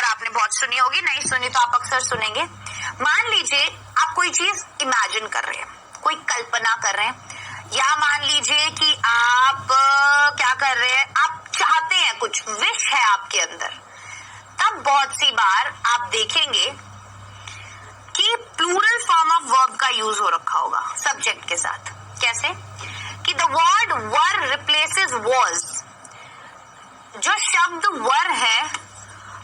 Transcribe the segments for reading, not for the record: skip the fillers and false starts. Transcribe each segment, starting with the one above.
और आपने बहुत सुनी होगी, नहीं सुनी तो आप अक्सर सुनेंगे। मान लीजिए आप कोई चीज इमेजिन कर रहे हैं, कोई कल्पना कर रहे हैं, या मान लीजिए कि आप क्या कर रहे हैं, आप चाहते हैं, कुछ विश है आपके अंदर। तब बहुत सी बार आप देखेंगे कि प्लूरल फॉर्म ऑफ वर्ब का यूज हो रखा होगा सब्जेक्ट के साथ। कैसे कि the word were replaces was. जो शब्द वर है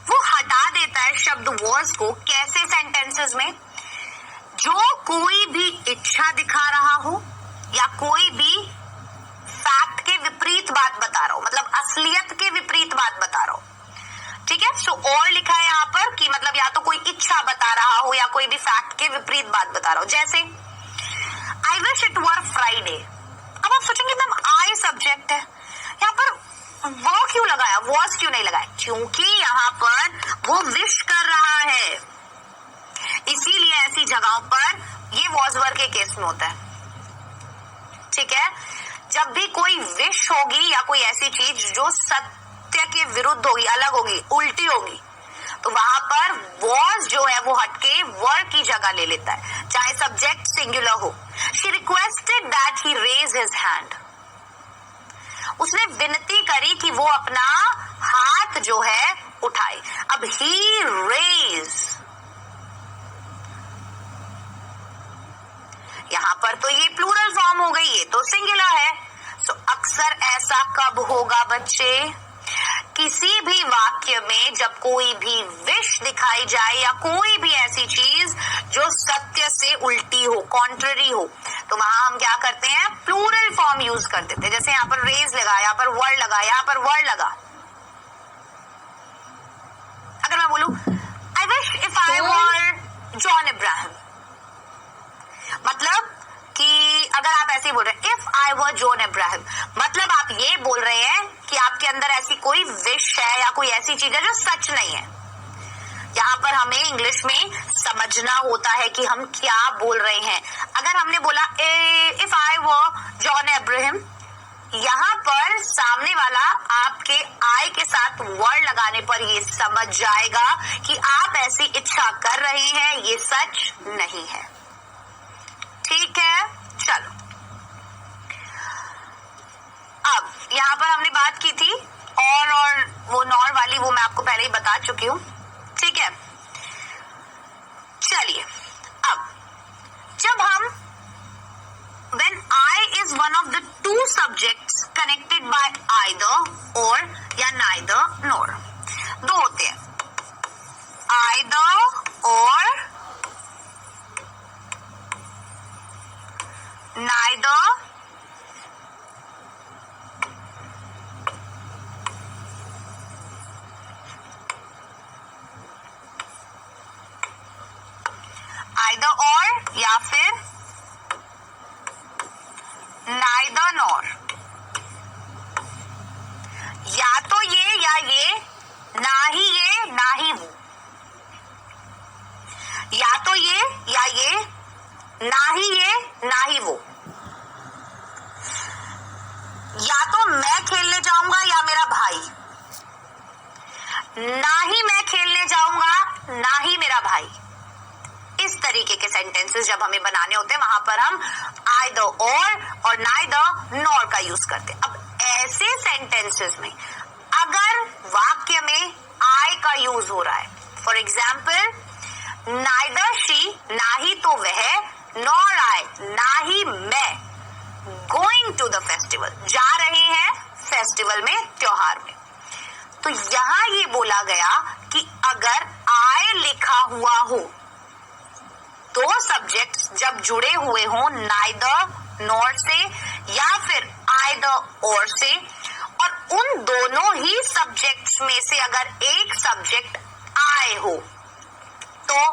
वो हटा देता है शब्द वॉज को। कैसे सेंटेंसेस में? जो कोई भी इच्छा दिखा रहा हो या कोई भी फैक्ट के विपरीत बात बता रहा हो, मतलब असलियत के विपरीत बात बता रहा हो। ठीक है, सो और लिखा है यहाँ पर कि मतलब या तो कोई इच्छा बता रहा हो या कोई भी फैक्ट के विपरीत बात बता रहा हो। जैसे I wish it were Friday. अब आप सोचेंगे मैम आई सब्जेक्ट है, यहाँ पर वो क्यों लगाया, वॉज क्यों नहीं लगाया? क्योंकि यहाँ पर वो विश कर रहा है, इसीलिए ऐसी जगहों पर ये वॉज वर के केस में होता है। ठीक है, जब भी कोई विश होगी या कोई ऐसी चीज जो सत्य के विरुद्ध होगी, अलग होगी, उल्टी होगी, तो वहां पर वॉज जो है वो हटके वर की जगह ले लेता है, चाहे सब्जेक्ट सिंगुलर हो। She requested that he raise his hand. उसने विनती करी कि वो अपना हाथ जो है उठाए। अब ही रेज, यहां पर तो ये प्लूरल फॉर्म हो गई, ये तो सिंगुलर है। सो अक्सर ऐसा कब होगा बच्चे? किसी भी वाक्य में जब कोई भी विश दिखाई जाए या कोई भी ऐसी चीज जो सत्य से उल्टी हो, कॉन्ट्ररी हो, तो वहां हम क्या करते हैं? प्लूरल फॉर्म यूज कर देते हैं। जैसे यहाँ पर रेज लगा, यहाँ पर वर्ड लगा, यहाँ पर वर्ड लगा। अगर मैं बोलूं I wish if I were John Ibrahim, मतलब कि अगर आप ऐसे बोल रहे हैं if I were John Ibrahim, मतलब आप ये बोल रहे हैं कि आपके अंदर ऐसी कोई विश है या कोई ऐसी चीज है जो सच नहीं है। यहाँ पर हमें इंग्लिश में समझना होता है कि हम क्या बोल रहे हैं। अगर हमने बोला if I were John Ibrahim, यहाँ पर सामने वाला आपके आई के साथ वर्ड लगाने पर ये समझ जाएगा कि आप ऐसी इच्छा कर रहे हैं, ये सच नहीं है। ठीक है, चलो अब यहाँ पर हमने बात की थी और वो नॉर वाली, वो मैं आपको पहले ही बता चुकी हूँ। ठीक है, चलिए अब जब हम when I is one of the two subjects connected by either or या neither nor, दो होते हैं, either or, neither either or या फिर neither nor, या तो ये या ये, ना ही ये ना ही वो, या तो ये या ये, ना ही ये ना ही वो, या तो मैं खेलने जाऊंगा या मेरा भाई, ना ही मैं खेलने जाऊंगा ना ही मेरा भाई। इस तरीके के सेंटेंसेस जब हमें बनाने होते हैं वहां पर हम आइदर और नाइदर नॉर का यूज करते हैं। अब ऐसे सेंटेंसेस में अगर वाक्य में आई का यूज हो रहा है, फॉर एग्जाम्पल नाइदर शी, ना ही तो वह, नॉर आई, ना ही मैं, गोइंग टू द फेस्टिवल, जा रहे हैं फेस्टिवल में, त्योहार में, तो यहां ये बोला गया कि अगर आई लिखा हुआ हो, दो सब्जेक्ट्स जब जुड़े हुए हो नाइदर नॉर से या फिर आइदर और से, और उन दोनों ही सब्जेक्ट्स में से अगर एक सब्जेक्ट आए हो, तो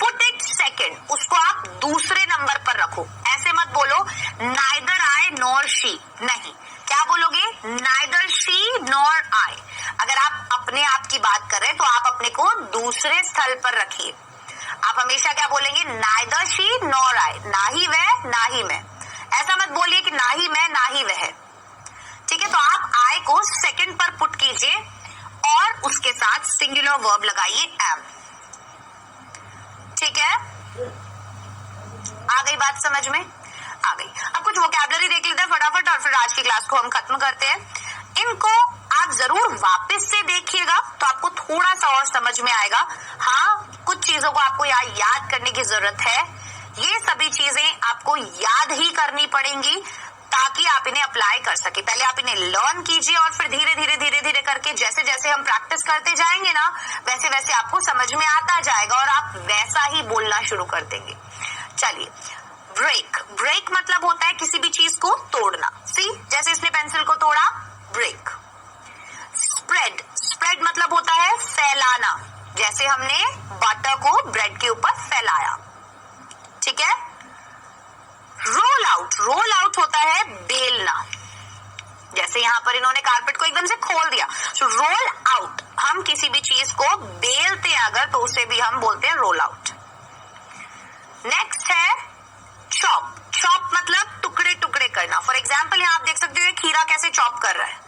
पुट इट सेकेंड, उसको आप दूसरे नंबर पर रखो। ऐसे मत बोलो नाइदर आई नॉर शी, नहीं, क्या बोलोगे? Neither she nor I. अगर आप अपने आप की बात कर रहे हैं तो आप अपने को दूसरे स्थल पर रखिए। आप हमेशा क्या बोलेंगे? नाइदर शी नॉर आई, ना ही वह ना ही मैं। ऐसा मत बोलिए कि ना ही मैं ना ही वह। ठीक है, तो आप आई को सेकंड पर पुट कीजिए और उसके साथ सिंगुलर वर्ब लगाइए। आ गई बात समझ में? आ गई। अब कुछ वोकैबुलरी देख लेते हैं फटाफट और फिर आज की क्लास को हम खत्म करते हैं। इनको आप जरूर वापस से देखिएगा तो आपको थोड़ा सा और समझ में आएगा। हाँ, कुछ चीजों को आपको याद करने की जरूरत है। ये सभी चीजें आपको याद ही करनी पड़ेंगी ताकि आप इन्हें अप्लाई कर सके। पहले आप इन्हें लर्न कीजिए और फिर धीरे धीरे करके जैसे जैसे हम प्रैक्टिस करते जाएंगे ना, वैसे वैसे आपको समझ में आता जाएगा और आप वैसा ही बोलना शुरू कर देंगे। चलिए, ब्रेक। ब्रेक मतलब होता है किसी भी चीज को तोड़ना। सी, जैसे इसने पेंसिल को तोड़ा, ब्रेक। स्प्रेड। स्प्रेड मतलब होता है फैलाना, जैसे हमने बटर को ब्रेड के ऊपर फैलाया। ठीक है। Roll out. रोल आउट होता है बेलना, जैसे यहां पर इन्होंने कारपेट को एकदम से खोल दिया। सो रोल आउट, हम किसी भी चीज को बेलते हैं अगर, तो उसे भी हम बोलते हैं रोल आउट। नेक्स्ट है चॉप। चॉप मतलब टुकड़े टुकड़े करना। फॉर एग्जाम्पल यहां आप देख सकते हो खीरा कैसे चॉप कर रहा है,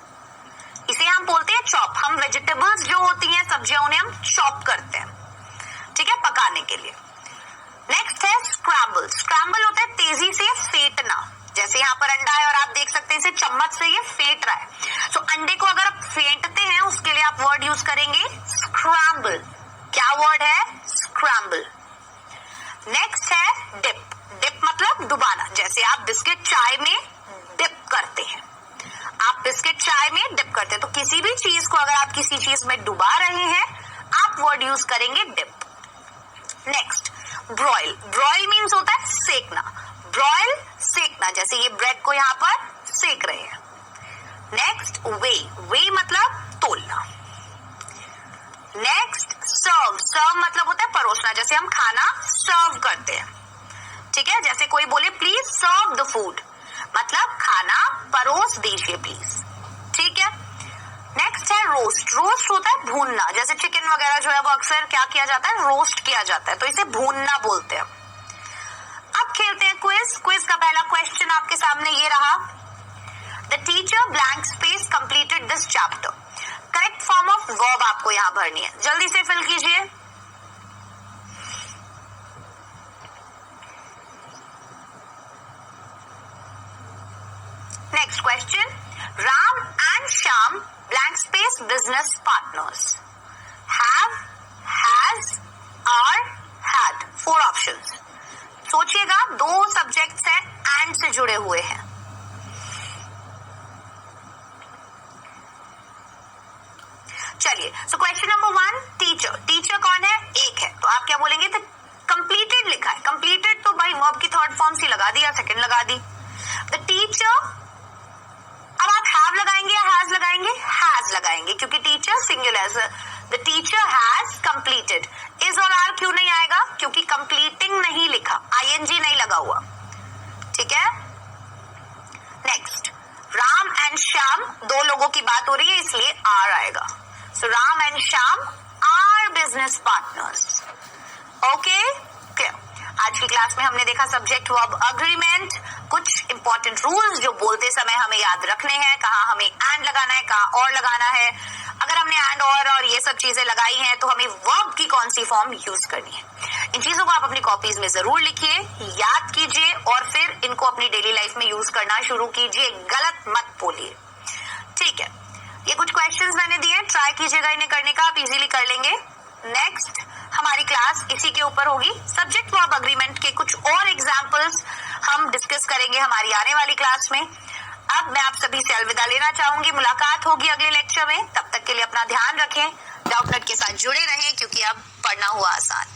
इसे हम बोलते हैं चॉप। हम वेजिटेबल्स जो होती हैं, सब्जियां, उन्हें हम चॉप करते हैं, ठीक है, पकाने के लिए। नेक्स्ट है स्क्रैम्बल। स्क्रैम्बल होता है तेजी से फेंटना, जैसे यहाँ पर अंडा है और आप देख सकते हैं इसे चम्मच से ये फेंट रहा है। सो अंडे को अगर आप फेंटते हैं उसके लिए आप वर्ड यूज करेंगे स्क्रैम्बल। क्या वर्ड है? स्क्रैम्बल। नेक्स्ट है डिप। डिप मतलब डुबाना, जैसे आप बिस्किट चाय में डिप करते हैं। आप बिस्किट चाय में डिप करते हैं, तो किसी भी चीज को अगर आप किसी चीज में डुबा रहे हैं आप वर्ड यूज करेंगे dip. Next broil. Broil means होता है सेकना। ब्रॉयल, सेकना, जैसे ये ब्रेड को यहाँ पर सेक रहे हैं। नेक्स्ट वे। वे मतलब तोलना। नेक्स्ट सर्व। सर्व मतलब होता है परोसना, जैसे हम खाना सर्व करते हैं, ठीक है। जैसे कोई बोले प्लीज सर्व द फूड, मतलब खाना परोस दीजिए प्लीज, ठीक है। नेक्स्ट है रोस्ट। रोस्ट होता है भूनना, जैसे चिकन वगैरह जो है वो अक्सर क्या किया जाता है, रोस्ट किया जाता है, तो इसे भूनना बोलते हैं। अब खेलते हैं क्विज। क्विज का पहला क्वेश्चन आपके सामने ये रहा, the teacher blank space completed this chapter. Correct form of verb आपको यहाँ भरनी है, जल्दी से फिल कीजिए। Next question, Ram and Shyam blank space business partners have, has, are, had। 4 options. सोचिएगा, 2 सब्जेक्ट्स हैं एंड से जुड़े हुए हैं। चलिए, so question number 1, teacher. Teacher कौन है? एक है, तो आप क्या बोलेंगे? तो कंप्लीटेड लिखा है। कंप्लीटेड तो भाई वर्ब की थर्ड फॉर्म सी लगा दी या सेकंड लगा दी। द टीचर, अब आप हैव लगाएंगे या हैज लगाएंगे? हैज लगाएंगे, क्योंकि teacher singular. The teacher has completed. Is और आर क्यों नहीं आएगा? क्योंकि कंप्लीटिंग नहीं लिखा, आईएनजी नहीं लगा हुआ, ठीक है। नेक्स्ट, राम एंड श्याम, 2 लोगों की बात हो रही है इसलिए आर आएगा। So Ram and Shyam are business partners. Okay, clear. आज की क्लास में हमने देखा सब्जेक्ट वर्ब अग्रीमेंट, कुछ इंपॉर्टेंट रूल्स जो बोलते समय हमें याद रखने हैं, कहाँ हमें एंड लगाना है, कहाँ और लगाना है। अगर हमने एंड और ये सब चीजें लगाई हैं तो हमें वर्ब की कौन सी फॉर्म यूज करनी है। इन चीजों को आप अपनी कॉपीज में जरूर लिखिए, याद कीजिए और फिर इनको अपनी डेली लाइफ में यूज करना शुरू कीजिए, गलत मत बोलिए, ठीक है। ये कुछ क्वेश्चंस मैंने दिए, ट्राई कीजिएगा इन्हें करने का, आप इजीली कर लेंगे। नेक्स्ट हमारी क्लास इसी के ऊपर होगी, सब्जेक्ट वर्ब अग्रीमेंट के कुछ और एग्जांपल्स हम डिस्कस करेंगे हमारी आने वाली क्लास में। अब मैं आप सभी से अलविदा लेना चाहूंगी, मुलाकात होगी अगले लेक्चर में। तब तक के लिए अपना ध्यान रखें, डाउटनेट के साथ जुड़े रहें क्योंकि अब पढ़ना हुआ आसान।